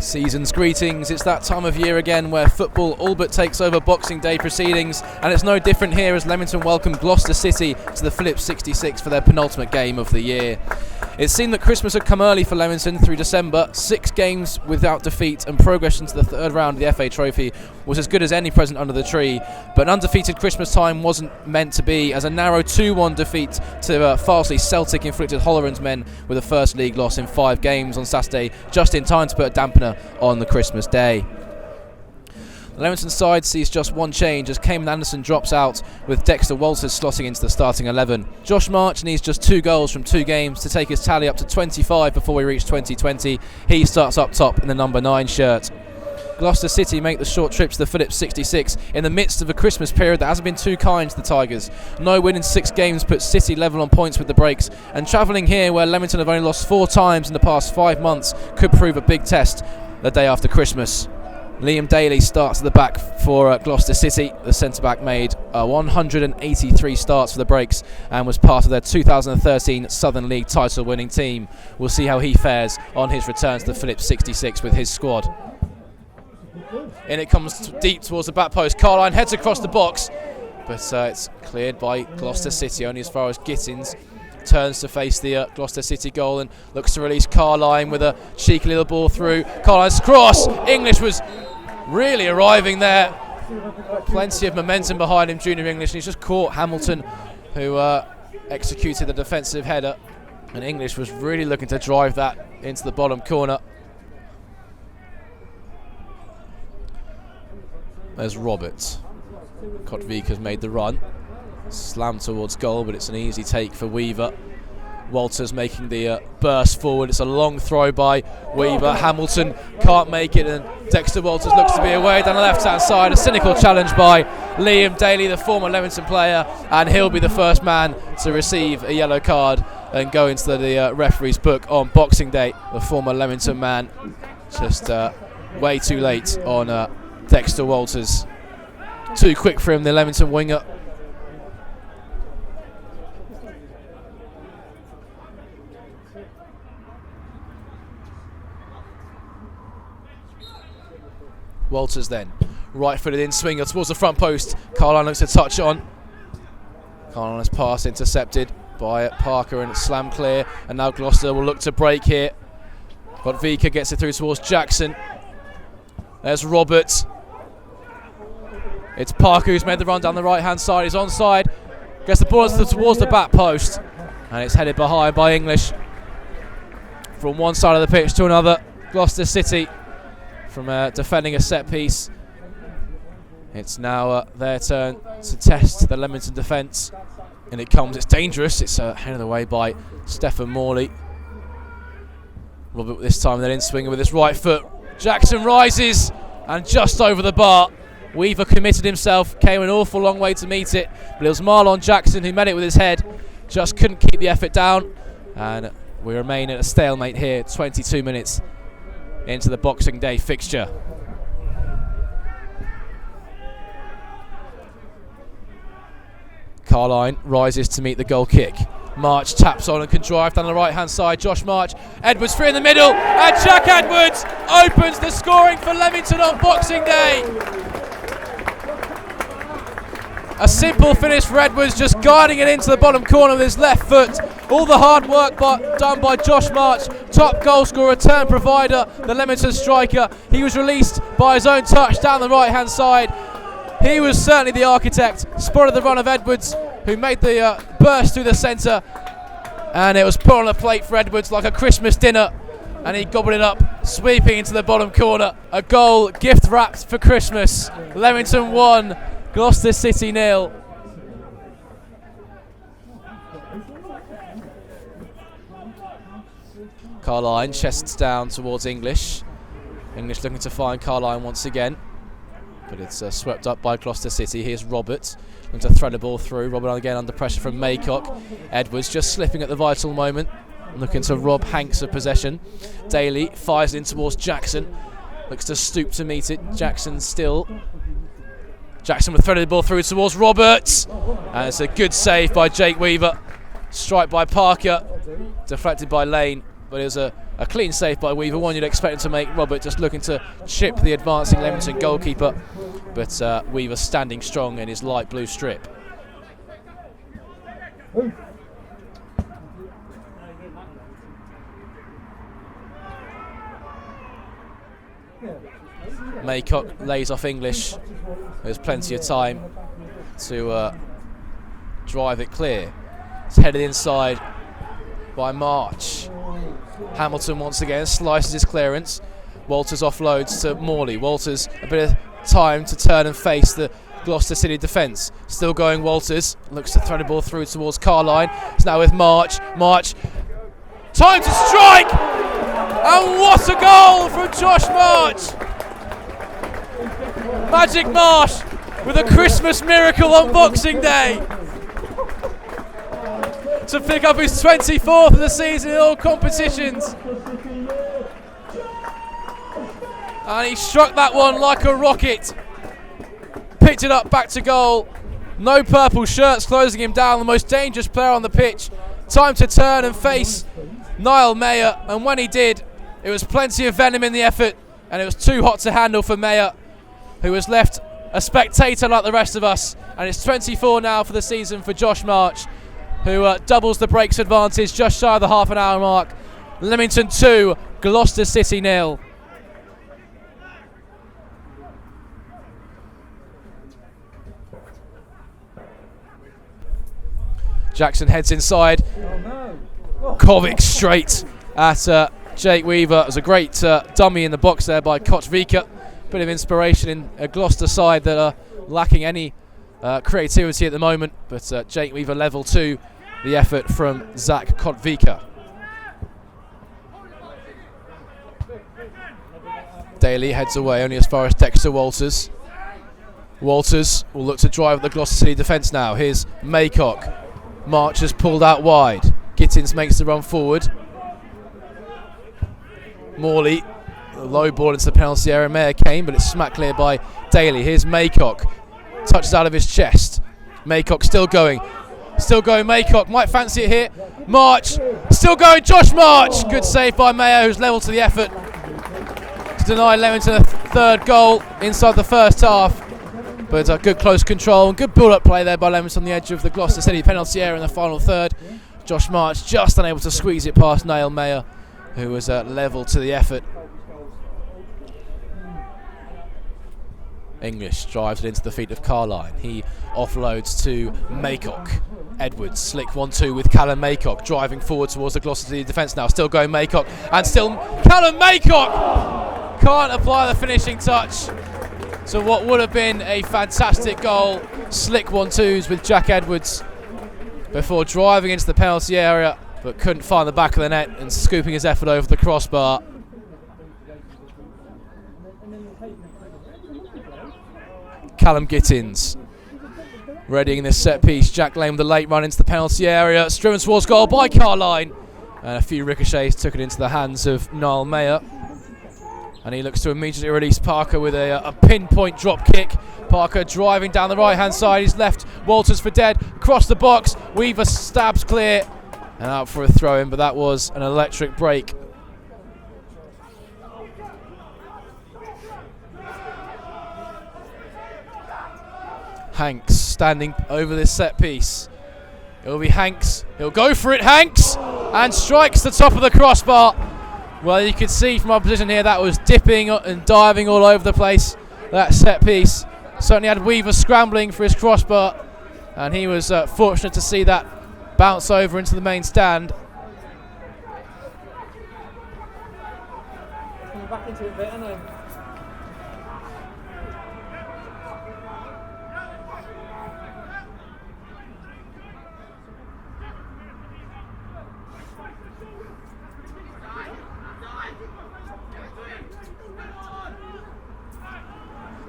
Season's greetings. It's that time of year again where football all but takes over Boxing Day proceedings, and it's no different here as Leamington welcome Gloucester City to the Phillips 66 for their penultimate game of the year. It seemed that Christmas had come early for Leamington through December. 6 games without defeat and progression to the third round of the FA Trophy was as good as any present under the tree, but an undefeated Christmas time wasn't meant to be, as a narrow 2-1 defeat to Farsley Celtic inflicted Holleran's men with a first league loss in 5 games on Saturday, just in time to put a dampener on the Christmas day. The Leamington side sees just one change as Cayman Anderson drops out, with Dexter Walters slotting into the starting 11. Josh March needs just 2 goals from 2 games to take his tally up to 25 before we reach 2020. He starts up top in the number 9 shirt. Gloucester City make the short trip to the Phillips 66 in the midst of a Christmas period that hasn't been too kind to the Tigers. No win in 6 games puts City level on points with the breaks, and travelling here where Leamington have only lost 4 times in the past 5 months could prove a big test the day after Christmas. Liam Daly starts at the back for Gloucester City. The centre-back made 183 starts for the breaks and was part of their 2013 Southern League title-winning team. We'll see how he fares on his return to the Phillips 66 with his squad. In it comes deep towards the back post. Carline heads across the box, but it's cleared by Gloucester City, only as far as Gittins turns to face the Gloucester City goal and looks to release Carline with a cheeky little ball through. Carline's cross. English was really arriving there. Plenty of momentum behind him, Junior English, and he's just caught Hamilton, who executed the defensive header, and English was really looking to drive that into the bottom corner. There's Roberts. Kotvik has made the run. Slammed towards goal, but it's an easy take for Weaver. Walters making the burst forward. It's a long throw by Weaver. Hamilton can't make it, and Dexter Walters looks to be away down the left-hand side. A cynical challenge by Liam Daly, the former Leamington player, and he'll be the first man to receive a yellow card and go into the referee's book on Boxing Day. The former Leamington man just way too late on Dexter Walters. Too quick for him, the Leamington winger. Walters then, right-footed in swinger towards the front post. Carline looks to touch on. Carline's pass intercepted by Parker, and it's slam clear. And now Gloucester will look to break here. But Vika gets it through towards Jackson. There's Roberts. It's Parker who's made the run down the right-hand side. He's onside. Gets the ball towards the back post, and it's headed behind by English. From one side of the pitch to another, Gloucester City from defending a set piece. It's now their turn to test the Leamington defence, and it comes. It's dangerous. It's headed away by Stephen Morley. Robert this time then in swinger with his right foot. Jackson rises and just over the bar. Weaver committed himself, came an awful long way to meet it, but it was Marlon Jackson who met it with his head. Just couldn't keep the effort down, and we remain at a stalemate here, 22 minutes into the Boxing Day fixture. Carline rises to meet the goal kick. March taps on and can drive down the right hand side. Josh March, Edwards free in the middle, and Jack Edwards opens the scoring for Leamington on Boxing Day. A simple finish for Edwards, just guiding it into the bottom corner with his left foot. All the hard work done by Josh March, top goal scorer, turn provider, the Leamington striker. He was released by his own touch down the right hand side. He was certainly the architect, spotted the run of Edwards, who made the burst through the centre, and it was put on a plate for Edwards like a Christmas dinner, and he gobbled it up, sweeping into the bottom corner. A goal gift wrapped for Christmas. Leamington 1, Gloucester City 0. Carline chests down towards English. English looking to find Carline once again, but it's swept up by Gloucester City. Here's Roberts looking to thread the ball through. Robert again under pressure from Maycock. Edwards just slipping at the vital moment, looking to rob Hanks of possession. Daly fires in towards Jackson, looks to stoop to meet it. Jackson still. Jackson with threaded the ball through towards Roberts, and it's a good save by Jake Weaver. Strike by Parker, deflected by Lane. but it was a clean save by Weaver, one you'd expect him to make. Robert just looking to chip the advancing Leamington goalkeeper, but Weaver standing strong in his light blue strip. Maycock lays off English. There's plenty of time to drive it clear. It's headed inside by March. Hamilton once again slices his clearance. Walters offloads to Morley. Walters a bit of time to turn and face the Gloucester City defence. Still going Walters. Looks to throw the ball through towards Carline. It's now with March. March. Time to strike! And what a goal from Josh March! Magic Marsh with a Christmas miracle on Boxing Day to pick up his 24th of the season in all competitions. And he struck that one like a rocket. Picked it up back to goal. No purple shirts closing him down, the most dangerous player on the pitch. Time to turn and face Niall Mayer, and when he did, it was plenty of venom in the effort, and it was too hot to handle for Mayer, who was left a spectator like the rest of us. And it's 24 now for the season for Josh March, who doubles the breaks advantage just shy of the half an hour mark. Leamington 2, Gloucester City 0. Jackson heads inside. Kovic straight at Jake Weaver. It was a great dummy in the box there by Kotvika. Bit of inspiration in a Gloucester side that are lacking any creativity at the moment, but Jake Weaver level 2, the effort from Zach Kotvika. Daly heads away only as far as Dexter Walters. Walters will look to drive at the Gloucester City defence now. Here's Maycock. March has pulled out wide. Gittins makes the run forward. Morley, a low ball into the penalty area. Mayer came, but it's smacked clear by Daly. Here's Maycock. Touches out of his chest. Maycock still going. Still going Maycock. Might fancy it here. March. Still going Josh March. Good save by Mayer, who's level to the effort to deny Leamington a third goal inside the first half. But good close control and good build-up play there by Leamington on the edge of the Gloucester City penalty area in the final third. Josh March just unable to squeeze it past Niall Mayer, who was level to the effort. English drives it into the feet of Carline. He offloads to Maycock. Edwards, slick 1-2 with Callum Maycock, driving forward towards the Gloucester City defence now. Still going Maycock, and still Callum Maycock can't apply the finishing touch. So what would have been a fantastic goal. Slick 1-2s with Jack Edwards before driving into the penalty area, but couldn't find the back of the net and scooping his effort over the crossbar. Callum Gittins readying this set piece. Jack Lane with a late run into the penalty area. Driven towards goal by Carline. And a few ricochets took it into the hands of Niall Mayer. And he looks to immediately release Parker with a pinpoint drop kick. Parker driving down the right hand side. He's left Walters for dead. Across the box. Weaver stabs clear. And out for a throw in, but that was an electric break. Hanks standing over this set piece. It'll be Hanks. He'll go for it, Hanks! And strikes the top of the crossbar. Well, you can see from our position here that was dipping and diving all over the place, that set piece. Certainly had Weaver scrambling for his crossbar, and he was fortunate to see that bounce over into the main stand. Back into it a bit, aren't I?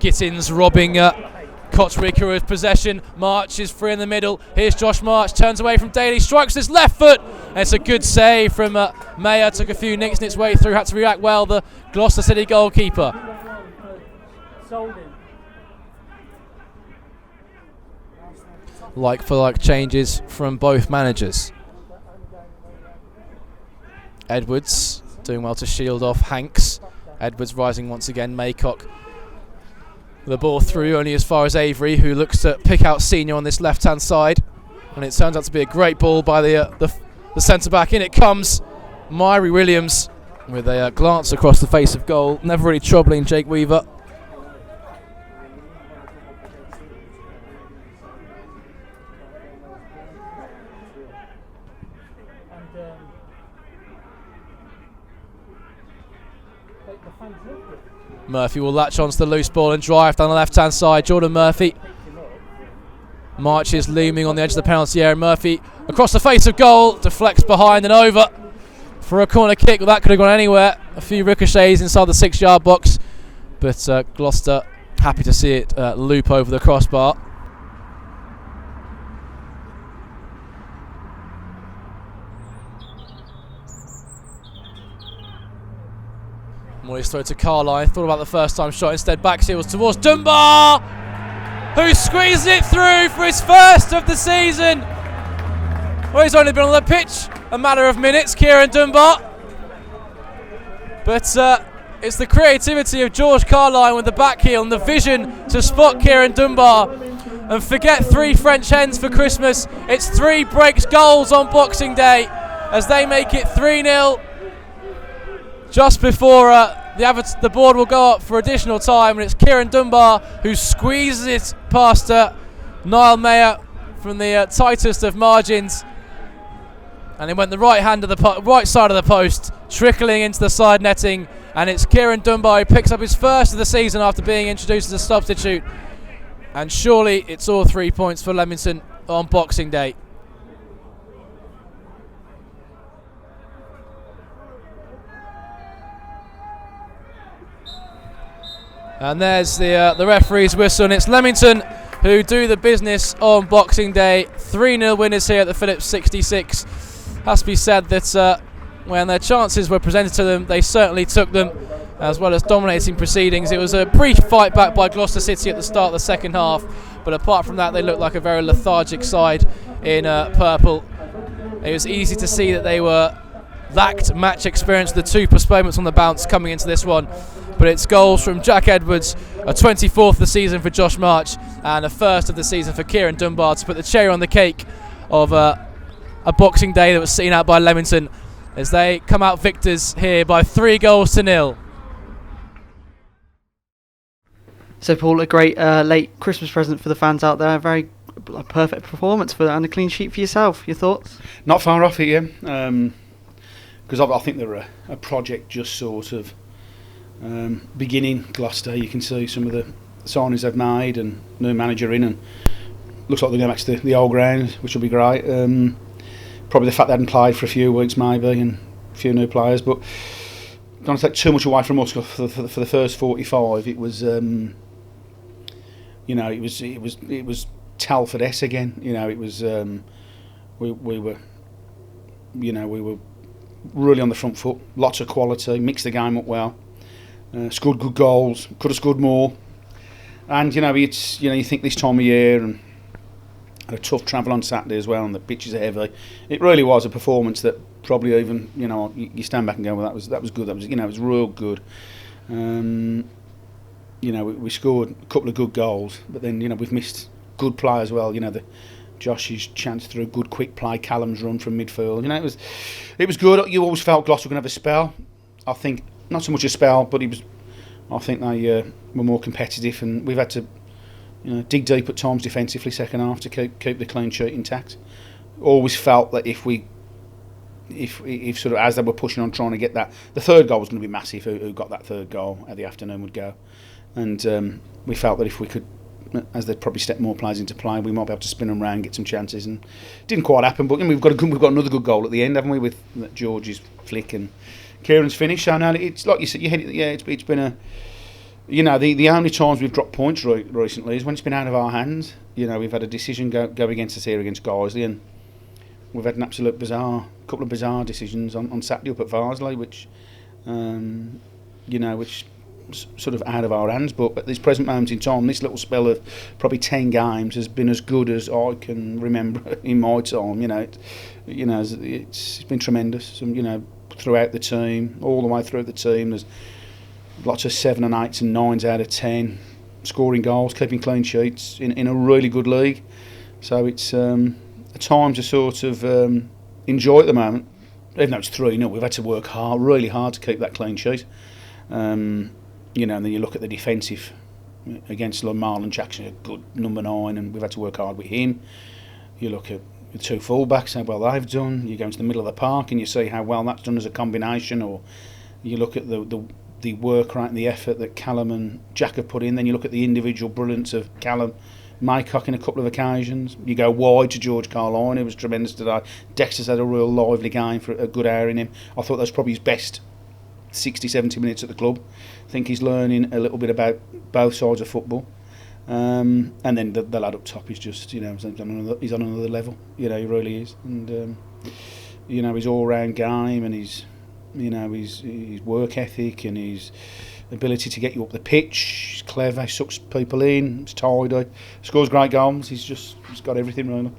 Gittins robbing Kotricker of possession. March is free in the middle. Here's Josh March, turns away from Daly, strikes his left foot. And it's a good save from Mayer. Took a few nicks in its way through, had to react well, the Gloucester City goalkeeper. Like for like changes from both managers. Edwards doing well to shield off Hanks. Edwards rising once again. Maycock the ball through only as far as Avery, who looks to pick out Senior on this left-hand side. And it turns out to be a great ball by the centre-back. In it comes Myrie Williams with a glance across the face of goal. Never really troubling Jake Weaver. Murphy will latch onto the loose ball and drive down the left-hand side. Jordan Murphy marches looming on the edge of the penalty area. Murphy across the face of goal, deflects behind and over for a corner kick. Well, that could have gone anywhere. A few ricochets inside the 6-yard box, but Gloucester happy to see it loop over the crossbar. Morley's throw to Carline. Thought about the first time shot. Instead, backs heels towards Dunbar, who squeezes it through for his first of the season. Well, he's only been on the pitch a matter of minutes, Kieran Dunbar. But it's the creativity of George Carline with the back heel and the vision to spot Kieran Dunbar. And forget 3 French hens for Christmas. It's 3 breaks goals on Boxing Day as they make it 3-0. Just before the board will go up for additional time, and it's Kieran Dunbar who squeezes it past Niall Mayer from the tightest of margins, and it went the right side of the post, trickling into the side netting, and it's Kieran Dunbar who picks up his first of the season after being introduced as a substitute, and surely it's all 3 points for Leamington on Boxing Day. And there's the referee's whistle, and it's Leamington who do the business on Boxing Day. 3-0 winners here at the Phillips 66. Has to be said that when their chances were presented to them, they certainly took them, as well as dominating proceedings. It was a brief fight back by Gloucester City at the start of the second half, but apart from that, they looked like a very lethargic side in purple. It was easy to see that they lacked match experience with the 2 postponements on the bounce coming into this one. But it's goals from Jack Edwards, a 24th of the season for Josh March, and a first of the season for Kieran Dunbar to put the cherry on the cake of a Boxing Day that was seen out by Leamington as they come out victors here by 3-0. So Paul, a great late Christmas present for the fans out there. A perfect performance and a clean sheet for yourself. Your thoughts? Not far off it, yeah. Because I think they're a project just sort of beginning. Gloucester, you can see some of the signings they've made and new manager in, and looks like they're going back to the old ground, which will be great. Probably the fact they hadn't played for a few weeks maybe, and a few new players, but don't want to take too much away from us for the first 45. It was it was Telford-esque again. It was we were really on the front foot, lots of quality, mixed the game up well. Scored good goals, could have scored more, and it's you think this time of year and a tough travel on Saturday as well, and the pitches are heavy. It really was a performance that probably even you stand back and go, well, that was good. That was it was real good. We scored a couple of good goals, but then we've missed good play as well. Josh's chance through good quick play, Callum's run from midfield. It was good. You always felt Gloucester were going to have a spell. I think not so much a spell, but I think they were more competitive, and we've had to dig deep at times defensively second half to keep the clean sheet intact. Always felt that if sort of as they were pushing on trying to get that, the third goal was going to be massive. Who got that third goal how the afternoon would go, and we felt that if we could, as they'd probably step more players into play, we might be able to spin them round, get some chances, and it didn't quite happen. But we've got another good goal at the end, haven't we, with George's flick and Kieran's finish. So now it's like you said, it's been a, the only times we've dropped points recently is when it's been out of our hands. We've had a decision go against us here against Guiseley, and we've had an absolute couple of bizarre decisions on Saturday up at Varsley, which which sort of out of our hands. But at this present moment in time, this little spell of probably 10 games has been as good as I can remember in my time. It's been tremendous. throughout the team, all the way through the team. There's lots of 7 and 8s and 9s out of 10, scoring goals, keeping clean sheets in a really good league. So it's a time to sort of enjoy at the moment. Even though it's 3-0, we've had to work hard, really hard to keep that clean sheet. And then you look at the defensive against Marlon Jackson, a good number 9, and we've had to work hard with him. You look at the 2 fullbacks, how well they've done. You go into the middle of the park and you see how well that's done as a combination. Or you look at the work rate and the effort that Callum and Jack have put in. Then you look at the individual brilliance of Callum, Maycock in a couple of occasions. You go wide to George Carline, who was tremendous today. Dexter's had a real lively game for a good hour in him. I thought that was probably his best 60-70 minutes at the club. I think he's learning a little bit about both sides of football. And then the lad up top is just, he's on another level. He really is. And his all-round game and his work ethic and his ability to get you up the pitch. He's clever, he sucks people in, he's tidy, scores great goals. He's got everything really.